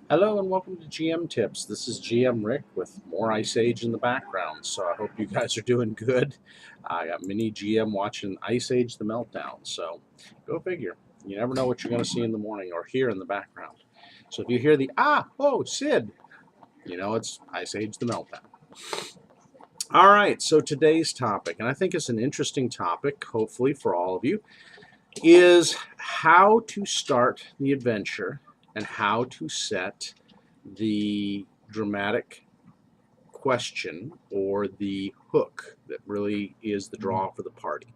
Hello and welcome to GM Tips. This is GM Rick with more Ice Age in the background, so I hope you guys are doing good. I got mini GM watching Ice Age the Meltdown, so go figure. You never know what you're going to see in the morning or hear in the background. So if you hear the Sid, you know it's Ice Age the Meltdown. All right, so today's topic, and I think it's an interesting topic, hopefully for all of you, is how to start the adventure and how to set the dramatic question or the hook that really is the draw for the party.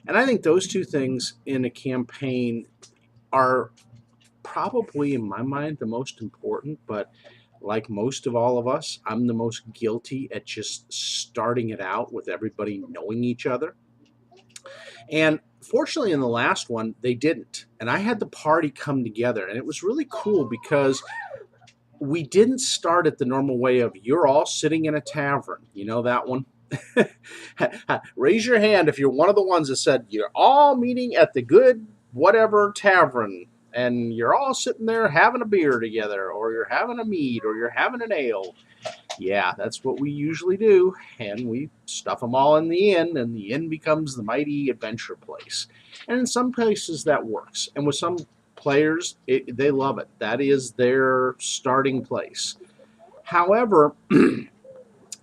And I think those two things in a campaign are probably, in my mind, the most important, but like most of all of us, I'm the most guilty at just starting it out with everybody knowing each other. And fortunately, in the last one, they didn't. And I had the party come together, and it was really cool because we didn't start it the normal way of you're all sitting in a tavern. You know that one? Raise your hand if you're one of the ones that said you're all meeting at the good whatever tavern and you're all sitting there having a beer together, or you're having a mead, or you're having an ale. Yeah, that's what we usually do, and we stuff them all in the inn, and the inn becomes the mighty adventure place. And in some places that works, and with some players, they love it. That is their starting place. However,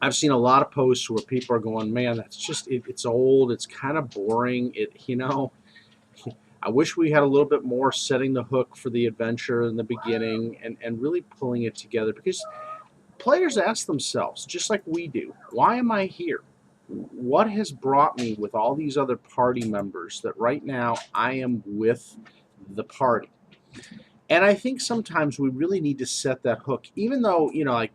I've seen a lot of posts where people are going, "Man, that's just it's old. It's kind of boring. I wish we had a little bit more setting the hook for the adventure in the beginning and really pulling it together because players ask themselves, just like we do, why am I here? What has brought me with all these other party members that right now I am with the party? And I think sometimes we really need to set that hook, even though, like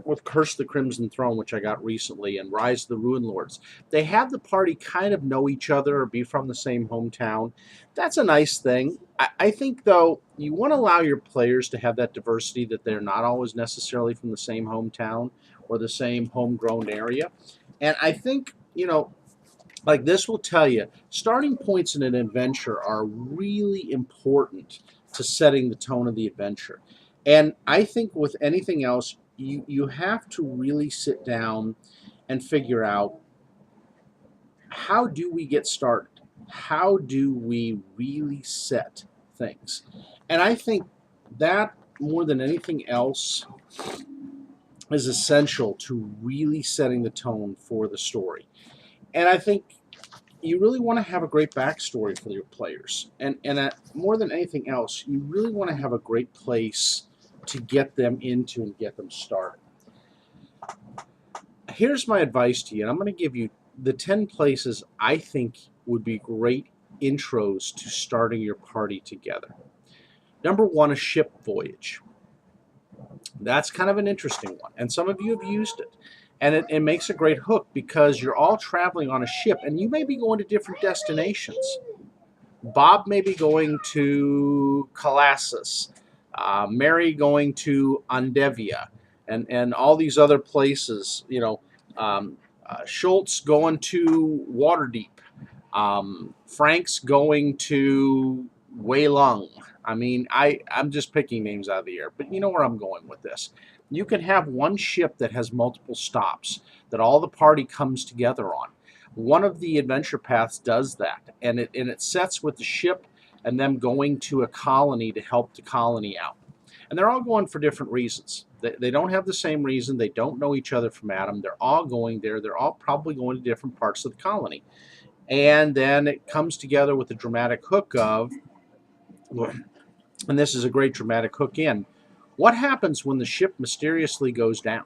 with Curse of the Crimson Throne, which I got recently, and Rise of the Ruin Lords, they have the party kind of know each other or be from the same hometown. That's a nice thing. I think, though, you want to allow your players to have that diversity, that they're not always necessarily from the same hometown or the same homegrown area. And I think, like this will tell you, starting points in an adventure are really important to setting the tone of the adventure. And I think with anything else, you have to really sit down and figure out, how do we get started? How do we really set things? And I think that more than anything else is essential to really setting the tone for the story. And I think you really want to have a great backstory for your players. And more than anything else, you really want to have a great place to get them into and get them started. Here's my advice to you, and I'm going to give you the 10 places I think would be great intros to starting your party together. Number one, a ship voyage. That's kind of an interesting one, and some of you have used it. And it makes a great hook because you're all traveling on a ship, and you may be going to different destinations. Bob may be going to Colossus, Mary going to Andevia, and all these other places. Schultz going to Waterdeep. Frank's going to Wei Lung. I mean, I'm just picking names out of the air, but you know where I'm going with this. You can have one ship that has multiple stops that all the party comes together on. One of the adventure paths does that, and it sets with the ship and them going to a colony to help the colony out. And they're all going for different reasons. They don't have the same reason. They don't know each other from Adam. They're all going there. They're all probably going to different parts of the colony. And then it comes together with the dramatic hook of, and this is a great dramatic hook in, what happens when the ship mysteriously goes down?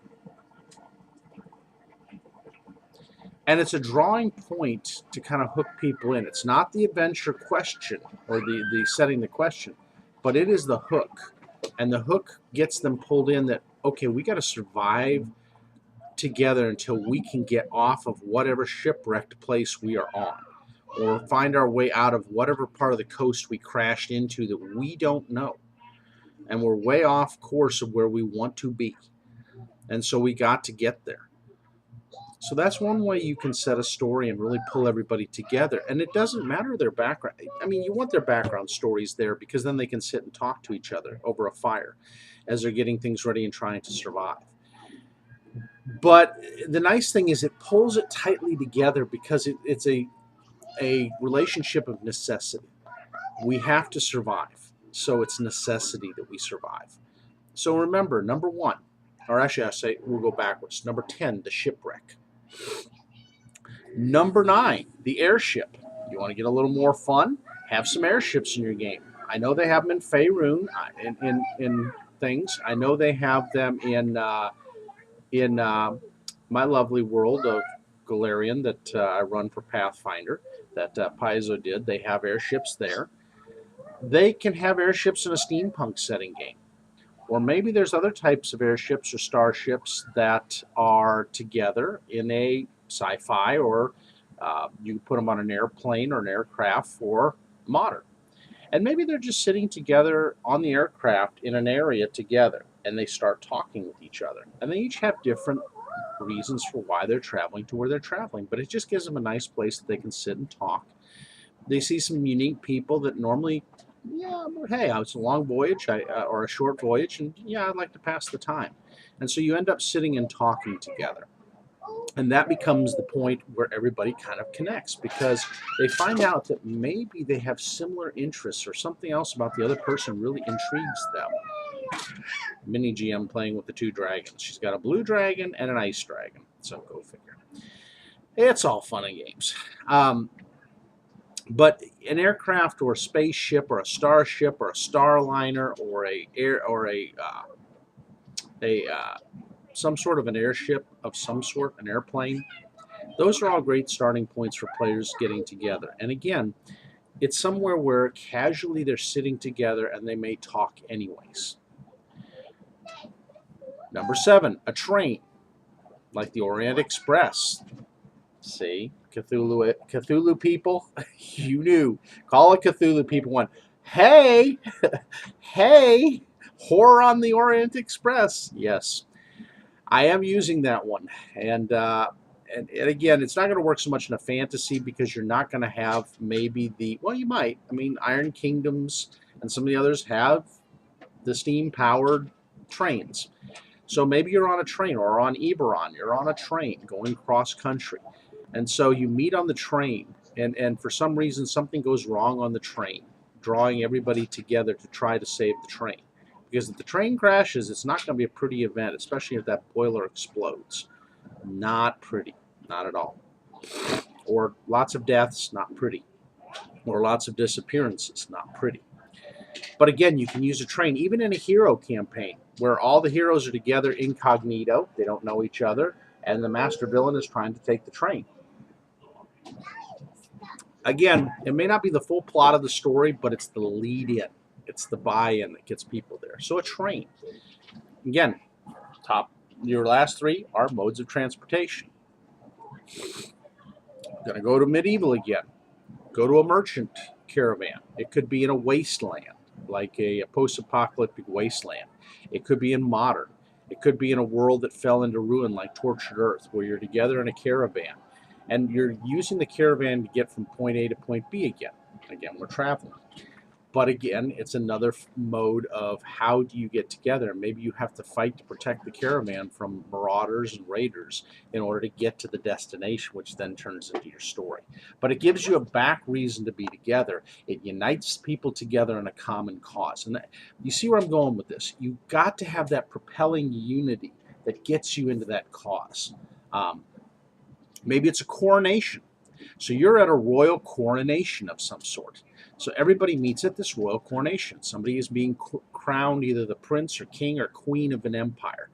And it's a drawing point to kind of hook people in. It's not the adventure question or the setting the question, but it is the hook. And the hook gets them pulled in that, okay, we got to survive together until we can get off of whatever shipwrecked place we are on, or find our way out of whatever part of the coast we crashed into that we don't know. And we're way off course of where we want to be. And so we got to get there. So that's one way you can set a story and really pull everybody together. And it doesn't matter their background. I mean, you want their background stories there because then they can sit and talk to each other over a fire as they're getting things ready and trying to survive. But the nice thing is it pulls it tightly together because it's a relationship of necessity. We have to survive. So it's necessity that we survive. So remember, number one, or actually I say we'll go backwards. Number 10, the shipwreck. Number 9, the airship. You want to get a little more fun? Have some airships in your game. I know they have them in Faerun in things. I know they have them in my lovely world of Galarian that I run for Pathfinder that Paizo did. They have airships there. They can have airships in a steampunk setting game. Or maybe there's other types of airships or starships that are together in a sci-fi, or you put them on an airplane or an aircraft for modern. And maybe they're just sitting together on the aircraft in an area together, and they start talking with each other. And they each have different reasons for why they're traveling to where they're traveling, but it just gives them a nice place that they can sit and talk. They see some unique people that normally, yeah, hey, it's a long voyage or a short voyage, and yeah, I'd like to pass the time. And so you end up sitting and talking together. And that becomes the point where everybody kind of connects because they find out that maybe they have similar interests or something else about the other person really intrigues them. Mini GM playing with the 2 dragons. She's got a blue dragon and an ice dragon. So go figure. It's all fun and games. But an aircraft or a spaceship or a starship or a starliner or some sort of an airship of some sort, an airplane, those are all great starting points for players getting together. And again, it's somewhere where casually they're sitting together and they may talk anyways. Number 7, a train, like the Orient Express. See, Cthulhu people, you knew. Call it Cthulhu people went, hey, hey, horror on the Orient Express. Yes, I am using that one. And again, it's not going to work so much in a fantasy because you're not going to have maybe well, you might. I mean, Iron Kingdoms and some of the others have the steam-powered trains. So maybe you're on a train, or on Eberron, you're on a train going cross-country. And so you meet on the train, and for some reason something goes wrong on the train, drawing everybody together to try to save the train. Because if the train crashes, it's not going to be a pretty event, especially if that boiler explodes. Not pretty, not at all. Or lots of deaths, not pretty. Or lots of disappearances, not pretty. But again, you can use a train, even in a hero campaign, where all the heroes are together incognito, they don't know each other, and the master villain is trying to take the train. Again, it may not be the full plot of the story, but it's the lead-in. It's the buy-in that gets people there. So a train. Again, your last 3 are modes of transportation. Going to go to medieval again. Go to a merchant caravan. It could be in a wasteland, like a post-apocalyptic wasteland. It could be in modern. It could be in a world that fell into ruin, like Tortured Earth, where you're together in a caravan. And you're using the caravan to get from point A to point B again. Again, we're traveling. But again, it's another mode of how do you get together. Maybe you have to fight to protect the caravan from marauders and raiders in order to get to the destination, which then turns into your story. But it gives you a back reason to be together. It unites people together in a common cause. And you see where I'm going with this. You've got to have that propelling unity that gets you into that cause. Maybe it's a coronation. So you're at a royal coronation of some sort. So everybody meets at this royal coronation. Somebody is being crowned either the prince or king or queen of an empire.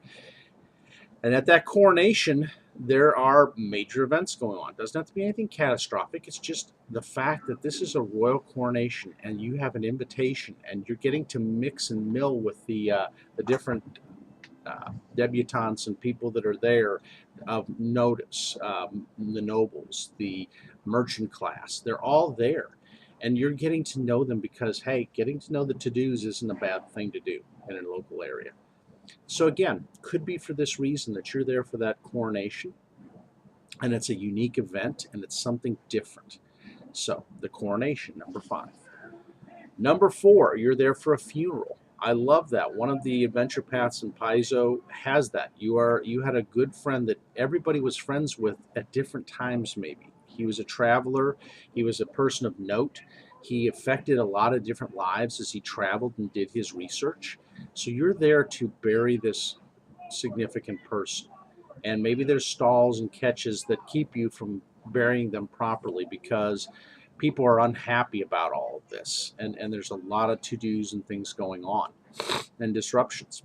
And at that coronation, there are major events going on. It doesn't have to be anything catastrophic. It's just the fact that this is a royal coronation and you have an invitation and you're getting to mix and mill with the different debutantes and people that are there of notice, the nobles, the merchant class. They're all there. And you're getting to know them because, hey, getting to know the to-dos isn't a bad thing to do in a local area. So again, could be for this reason that you're there for that coronation. and it's a unique event, and it's something different. So the coronation, number 5. Number 4, you're there for a funeral. I love that. One of the adventure paths in Paizo has that. You had a good friend that everybody was friends with at different times maybe. He was a traveler, he was a person of note. He affected a lot of different lives as he traveled and did his research. So you're there to bury this significant person. And maybe there's stalls and catches that keep you from burying them properly because people are unhappy about all of this, and there's a lot of to-dos and things going on and disruptions,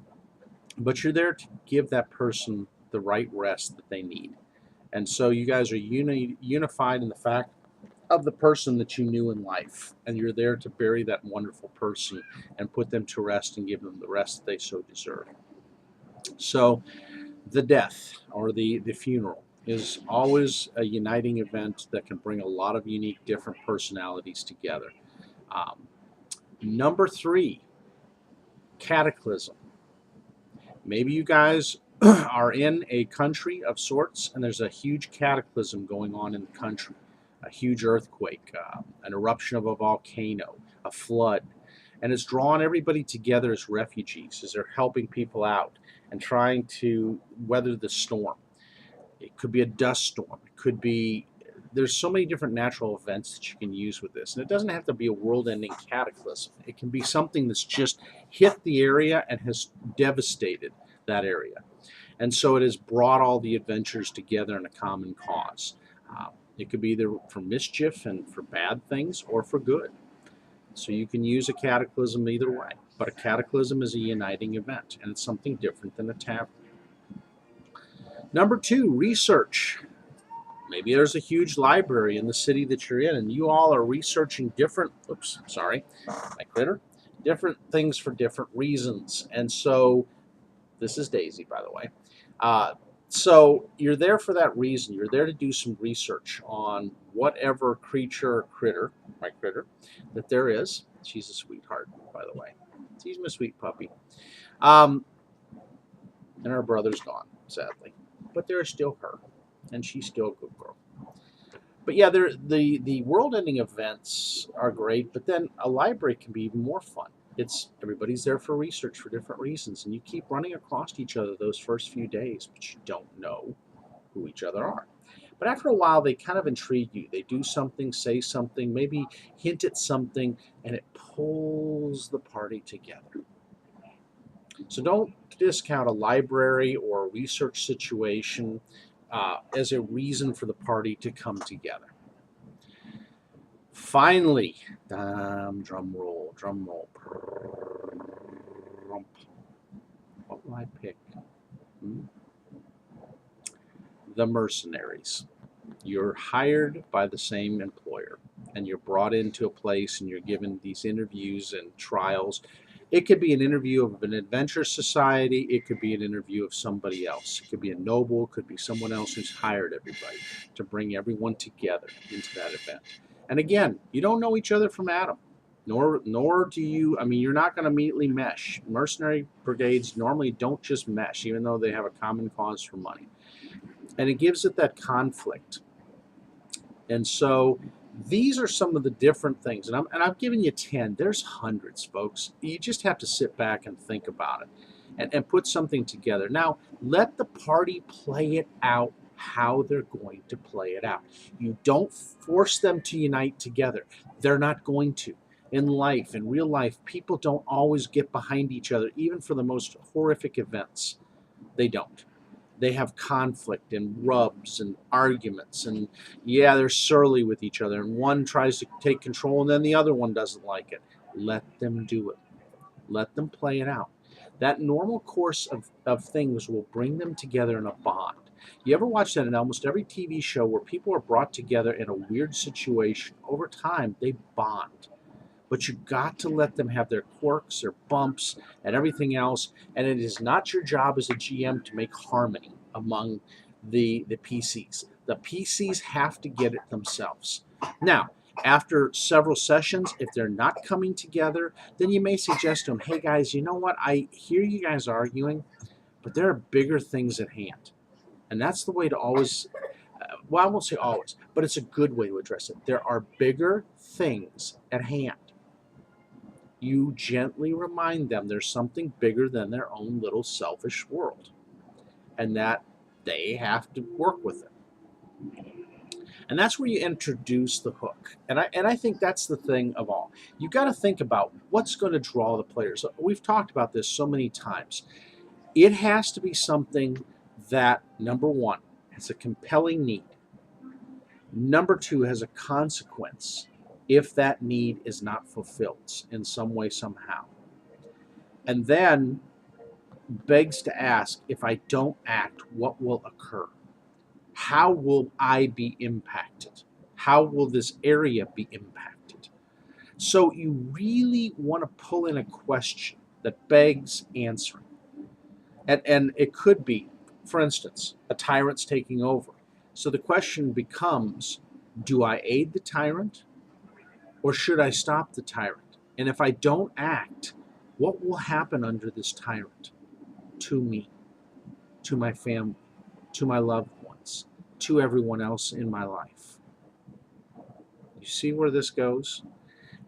but you're there to give that person the right rest that they need. And so you guys are unified in the fact of the person that you knew in life, and you're there to bury that wonderful person and put them to rest and give them the rest they so deserve. So the death or the funeral is always a uniting event that can bring a lot of unique different personalities together. Um, Number 3, cataclysm. Maybe you guys are in a country of sorts and there's a huge cataclysm going on in the country, a huge earthquake, an eruption of a volcano, a flood, and it's drawn everybody together as refugees as they're helping people out and trying to weather the storm. It could be a dust storm. It could be, there's so many different natural events that you can use with this. And it doesn't have to be a world-ending cataclysm. It can be something that's just hit the area and has devastated that area. And so it has brought all the adventurers together in a common cause. It could be either for mischief and for bad things or for good. So you can use a cataclysm either way. But a cataclysm is a uniting event, and it's something different than a tavern. Number 2, research. Maybe there's a huge library in the city that you're in, and you all are researching different, my critter, different things for different reasons. And so, this is Daisy, by the way. So you're there for that reason. You're there to do some research on whatever creature or critter, my critter, that there is. She's a sweetheart, by the way. She's my sweet puppy. And her brother's gone, sadly. But there's still her, and she's still a good girl. But yeah, the world-ending events are great, but then a library can be even more fun. It's everybody's there for research for different reasons, and you keep running across each other those first few days, but you don't know who each other are. But after a while, they kind of intrigue you. They do something, say something, maybe hint at something, and it pulls the party together. So don't discount a library or a research situation as a reason for the party to come together. Finally, drum roll. What will I pick? The mercenaries. You're hired by the same employer, and you're brought into a place and you're given these interviews and trials. It could be an interview of an adventure society. It could be an interview of somebody else. It could be a noble. It could be someone else who's hired everybody to bring everyone together into that event. And again, you don't know each other from Adam, nor do you. I mean, you're not going to immediately mesh. Mercenary brigades normally don't just mesh, even though they have a common cause for money. And it gives it that conflict. And so these are some of the different things, and I've given you 10. There's hundreds, folks. You just have to sit back and think about it and put something together. Now, let the party play it out how they're going to play it out. You don't force them to unite together. They're not going to. In life, in real life, people don't always get behind each other, even for the most horrific events. They don't. They have conflict and rubs and arguments, and yeah, they're surly with each other, and one tries to take control and then the other one doesn't like it. Let them do it. Let them play it out. That normal course of things will bring them together in a bond. You ever watch that in almost every TV show where people are brought together in a weird situation? Over time, they bond. But you got to let them have their quirks, their bumps, and everything else. And it is not your job as a GM to make harmony among the PCs. The PCs have to get it themselves. Now, after several sessions, if they're not coming together, then you may suggest to them, hey guys, you know what? I hear you guys arguing, but there are bigger things at hand. And that's the way to always Well, I won't say always, but it's a good way to address it. There are bigger things at hand. You gently remind them there's something bigger than their own little selfish world, and that they have to work with it. And that's where you introduce the hook. And I think that's the thing of all. You got to think about what's going to draw the players. We've talked about this so many times. It has to be something that, number one, has a compelling need. Number two, has a consequence if that need is not fulfilled in some way, somehow. And then begs to ask, if I don't act, what will occur? How will I be impacted? How will this area be impacted? So you really want to pull in a question that begs answering. And it could be, for instance, a tyrant's taking over. So the question becomes, do I aid the tyrant or should I stop the tyrant? And if I don't act, what will happen under this tyrant to me, to my family, to my loved ones, to everyone else in my life? You see where this goes?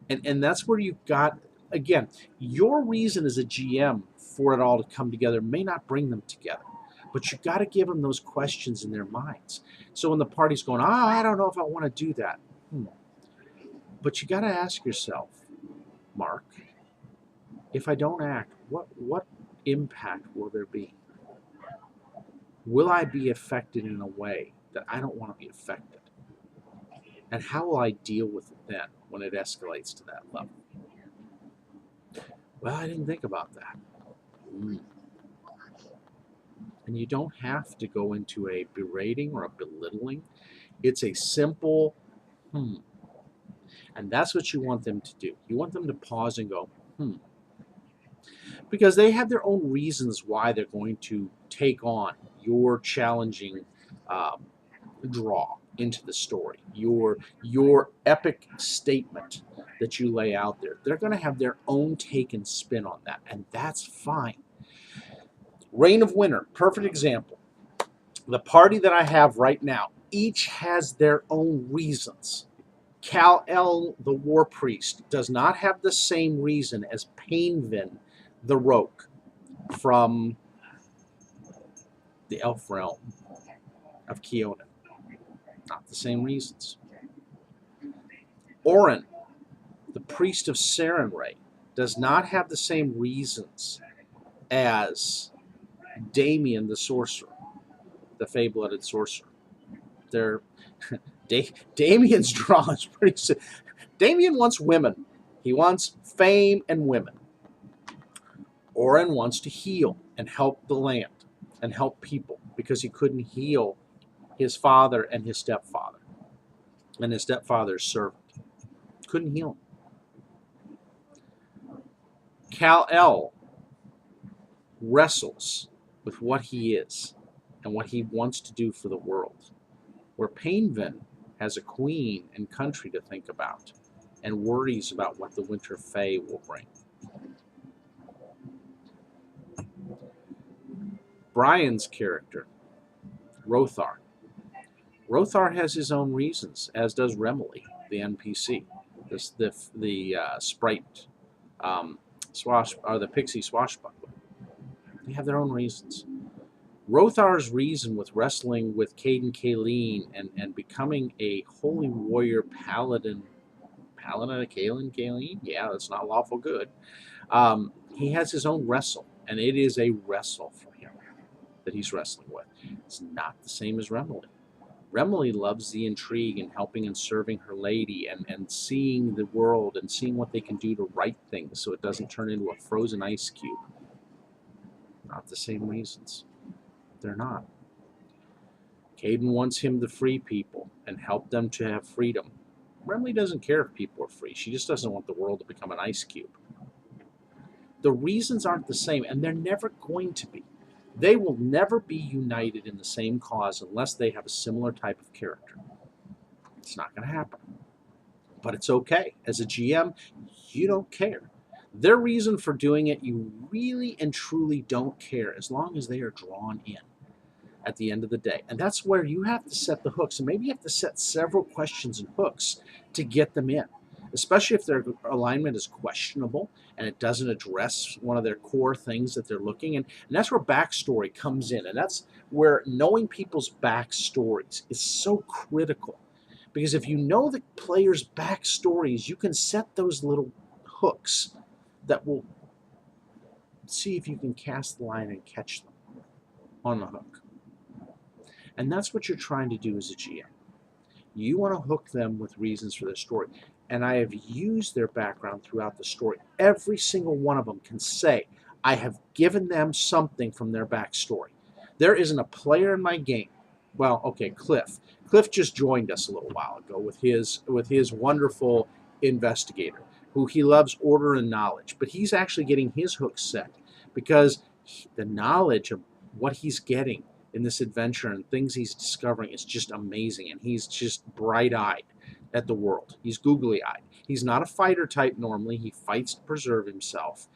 And that's where you've got, again, your reason as a GM for it all to come together may not bring them together, but you've got to give them those questions in their minds. So when the party's going, I don't know if I want to do that. But you got to ask yourself, Mark, if I don't act, what impact will there be? Will I be affected in a way that I don't want to be affected? And how will I deal with it then when it escalates to that level? Well, I didn't think about that. And you don't have to go into a berating or a belittling. It's a simple, And that's what you want them to do. You want them to pause and go, Because they have their own reasons why they're going to take on your challenging draw into the story, your epic statement that you lay out there. They're going to have their own take and spin on that, and that's fine. Reign of Winter, perfect example. The party that I have right now, each has their own reasons. Kal-El, the War Priest, does not have the same reason as Painvin, the Rogue, from the Elf Realm of Keonan. Not the same reasons. Orin, the Priest of Sarenrae, does not have the same reasons as Damien, the Sorcerer, the Fey-blooded Sorcerer. Damien's draw is pretty. Damien wants women. He wants fame and women. Orin wants to heal and help the land and help people because he couldn't heal his father and his stepfather and his stepfather's servant. Couldn't heal him. Kal-El wrestles with what he is and what he wants to do for the world, where Painvin has a queen and country to think about and worries about what the Winter Fae will bring. Brian's character, Rothar. Rothar has his own reasons, as does Remily, the NPC, the sprite, the pixie swashbuckler. They have their own reasons. Rothar's reason with wrestling with Caden Kaleen and becoming a holy warrior paladin of Kaleen? Yeah, that's not lawful good. He has his own wrestle, and it is a wrestle for him that he's wrestling with. It's not the same as Remily. Remily loves the intrigue and helping and serving her lady and seeing the world and seeing what they can do to right things so it doesn't turn into a frozen ice cube. Not the same reasons. They're not. Caden wants him to free people and help them to have freedom. Remily doesn't care if people are free. She just doesn't want the world to become an ice cube. The reasons aren't the same, and they're never going to be. They will never be united in the same cause unless they have a similar type of character. It's not going to happen. But it's okay. As a GM, you don't care. Their reason for doing it, you really and truly don't care as long as they are drawn in. at the end of the day. And that's where you have to set the hooks. And maybe you have to set several questions and hooks to get them in, especially if their alignment is questionable and it doesn't address one of their core things that they're looking in. And that's where backstory comes in. And that's where knowing people's backstories is so critical. Because if you know the players' backstories, you can set those little hooks that will see if you can cast the line and catch them on the hook. And that's what you're trying to do as a GM. You want to hook them with reasons for their story. And I have used their background throughout the story. Every single one of them can say, I have given them something from their backstory. There isn't a player in my game. Well, okay, Cliff. Cliff just joined us a little while ago with his wonderful investigator, who he loves order and knowledge. But he's actually getting his hook set because the knowledge of what he's getting in this adventure and things he's discovering is just amazing. And he's just bright-eyed at the world. He's googly-eyed. He's not a fighter type normally. He fights to preserve himself.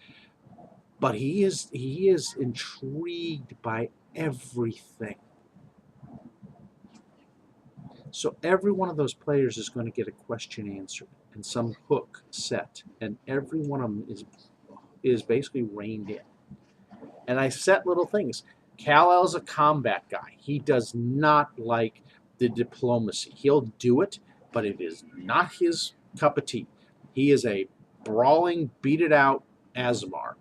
But he is intrigued by everything. So every one of those players is going to get a question answered and some hook set, and every one of them is basically reined in. And I set little things. Kal-El's a combat guy. He does not like the diplomacy. He'll do it, but it is not his cup of tea. He is a brawling, beat-it-out Azamar.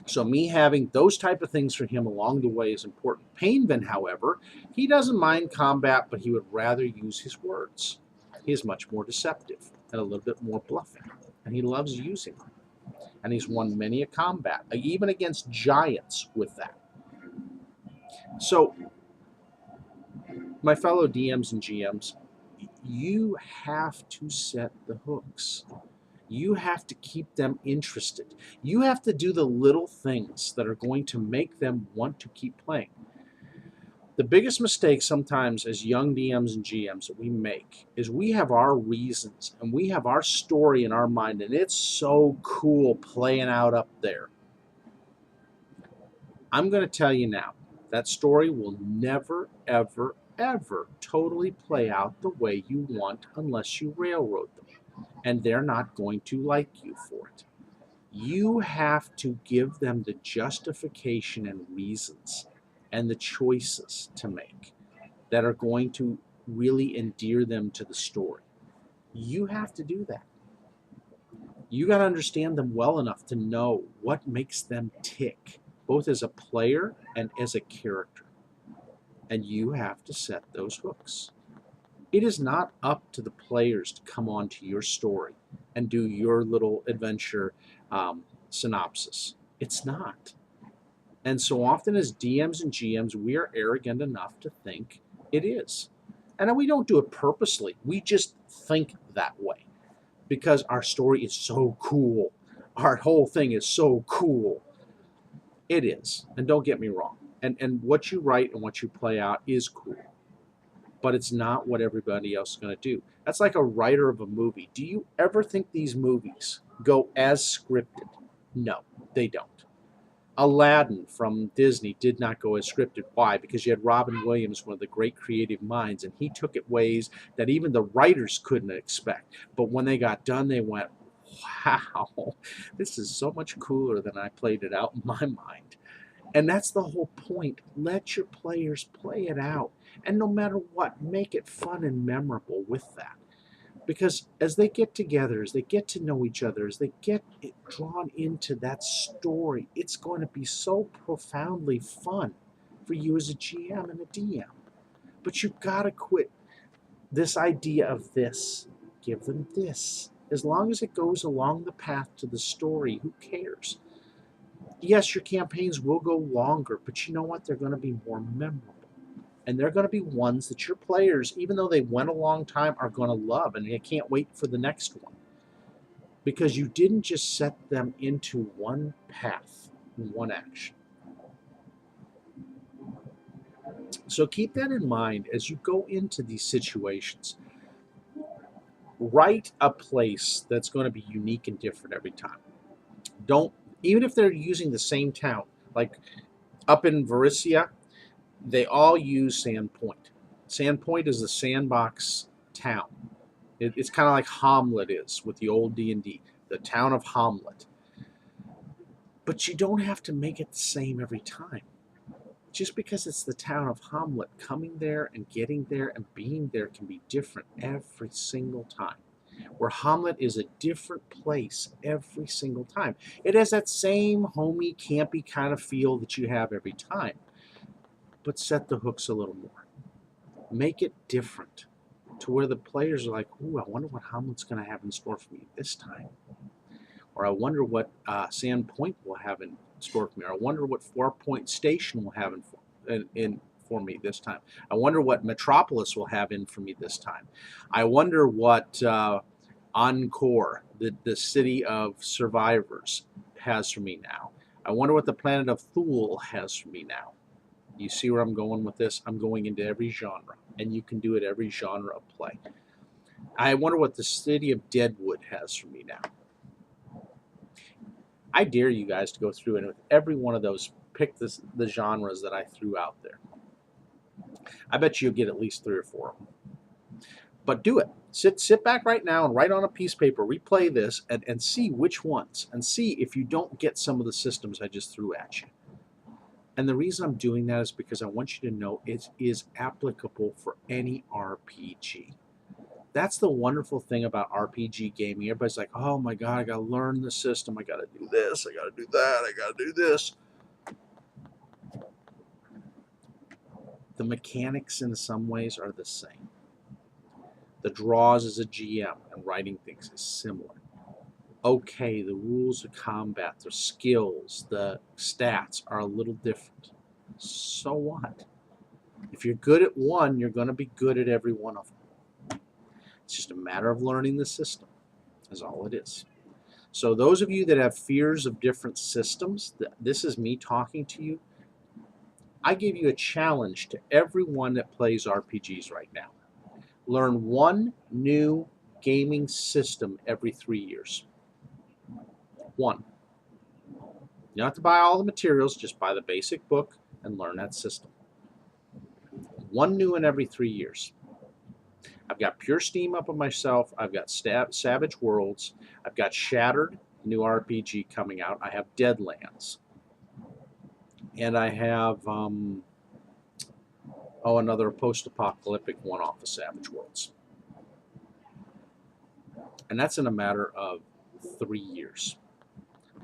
So me having those type of things for him along the way is important. Painvin, however, he doesn't mind combat, but he would rather use his words. He is much more deceptive and a little bit more bluffing, and he loves using them. And he's won many a combat, even against giants with that. So, my fellow DMs and GMs, you have to set the hooks. You have to keep them interested. You have to do the little things that are going to make them want to keep playing. The biggest mistake sometimes as young DMs and GMs that we make is we have our reasons and we have our story in our mind, and it's so cool playing out up there. I'm going to tell you now, that story will never, ever, ever totally play out the way you want unless you railroad them. And they're not going to like you for it. You have to give them the justification and reasons and the choices to make that are going to really endear them to the story. You have to do that. You got to understand them well enough to know what makes them tick, both as a player and as a character. And you have to set those hooks. It is not up to the players to come on to your story and do your little adventure synopsis. It's not. And so often as DMs and GMs, we are arrogant enough to think it is. And we don't do it purposely. We just think that way because our story is so cool. Our whole thing is so cool. It is. And don't get me wrong. And what you write and what you play out is cool. But it's not what everybody else is going to do. That's like a writer of a movie. Do you ever think these movies go as scripted? No, they don't. Aladdin from Disney did not go as scripted. Why? Because you had Robin Williams, one of the great creative minds, and he took it ways that even the writers couldn't expect. But when they got done, they went, wow, this is so much cooler than I played it out in my mind. And that's the whole point. Let your players play it out. And no matter what, make it fun and memorable with that. Because as they get together, as they get to know each other, as they get drawn into that story, it's going to be so profoundly fun for you as a GM and a DM. But you've got to quit this idea of this. Give them this. As long as it goes along the path to the story, who cares? Yes, your campaigns will go longer, but you know what? They're going to be more memorable. And they're going to be ones that your players, even though they went a long time, are going to love. And they can't wait for the next one. Because you didn't just set them into one path, one action. So keep that in mind as you go into these situations. Write a place that's going to be unique and different every time. Don't, even if they're using the same town, like up in Varissia, They all use Sandpoint. Sandpoint is the sandbox town. It's kind of like Hamlet is with the old D&D, the town of Hamlet. But you don't have to make it the same every time. Just because it's the town of Hamlet, coming there and getting there and being there can be different every single time. Where Hamlet is a different place every single time. It has that same homey, campy kind of feel that you have every time, but set the hooks a little more. Make it different to where the players are like, ooh, I wonder what Hamlet's going to have in store for me this time. Or I wonder what Sandpoint will have in store for me. Or I wonder what Four Point Station will have in for me this time. I wonder what Metropolis will have in for me this time. I wonder what Encore, the city of survivors, has for me now. I wonder what the planet of Thule has for me now. You see where I'm going with this? I'm going into every genre, and you can do it every genre of play. I wonder what the city of Deadwood has for me now. I dare you guys to go through and with every one of those, pick the genres that I threw out there. I bet you'll get at least 3 or 4 of them. But do it. Sit back right now and write on a piece of paper, replay this, and see which ones, and see if you don't get some of the systems I just threw at you. And the reason I'm doing that is because I want you to know it is applicable for any RPG. That's the wonderful thing about RPG gaming. Everybody's like, oh my God, I got to learn the system. I got to do this. I got to do that. I got to do this. The mechanics in some ways are the same. The draws as a GM and writing things is similar. Okay, the rules of combat, the skills, the stats are a little different. So what? If you're good at one, you're going to be good at every one of them. It's just a matter of learning the system, is all it is. So those of you that have fears of different systems, this is me talking to you. I give you a challenge to everyone that plays RPGs right now. Learn one new gaming system every 3 years. One. You don't have to buy all the materials, just buy the basic book and learn that system. One new one every 3 years. I've got Pure Steam up on myself. I've got Savage Worlds. I've got Shattered, new RPG coming out. I have Deadlands. And I have, another post-apocalyptic one off of Savage Worlds. And that's in a matter of 3 years.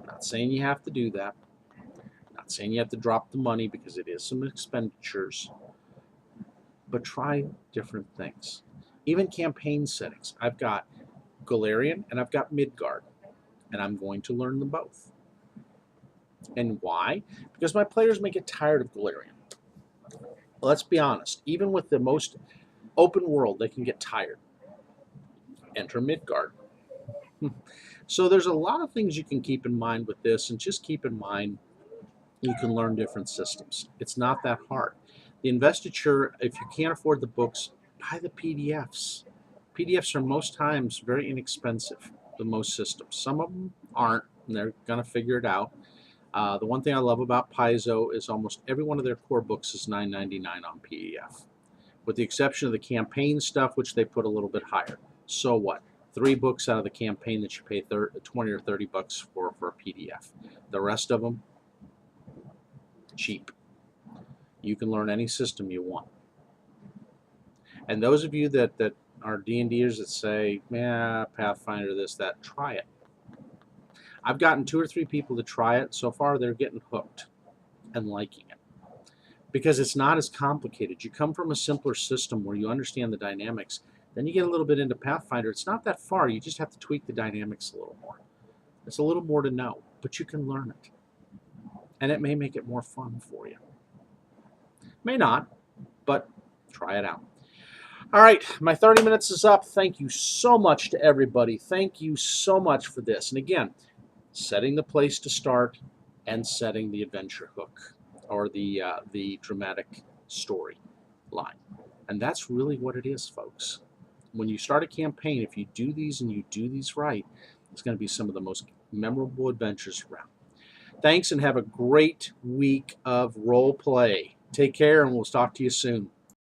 I'm not saying you have to do that. I'm not saying you have to drop the money because it is some expenditures. But try different things. Even campaign settings. I've got Galarian and I've got Midgard. And I'm going to learn them both. And why? Because my players may get tired of Galarian. Let's be honest. Even with the most open world, they can get tired. Enter Midgard. So there's a lot of things you can keep in mind with this, and just keep in mind you can learn different systems. It's not that hard. The investiture, if you can't afford the books, buy the PDFs. PDFs are most times very inexpensive, the most systems. Some of them aren't, and they're going to figure it out. The one thing I love about Paizo is almost every one of their core books is $9.99 on PDF, with the exception of the campaign stuff, which they put a little bit higher. So what? 3 books out of the campaign that you pay 20 or 30 bucks for a PDF. The rest of them, cheap. You can learn any system you want. And those of you that are D&Ders that say, yeah, Pathfinder, this, that, try it. I've gotten 2 or 3 people to try it. So far, they're getting hooked and liking it. Because it's not as complicated. You come from a simpler system where you understand the dynamics. Then you get a little bit into Pathfinder. It's not that far. You just have to tweak the dynamics a little more. It's a little more to know, but you can learn it. And it may make it more fun for you. May not, but try it out. All right, my 30 minutes is up. Thank you so much to everybody. Thank you so much for this. And again, setting the place to start and setting the adventure hook or the dramatic story line. And that's really what it is, folks. When you start a campaign, if you do these and you do these right, it's going to be some of the most memorable adventures around. Thanks, and have a great week of role play. Take care, and we'll talk to you soon.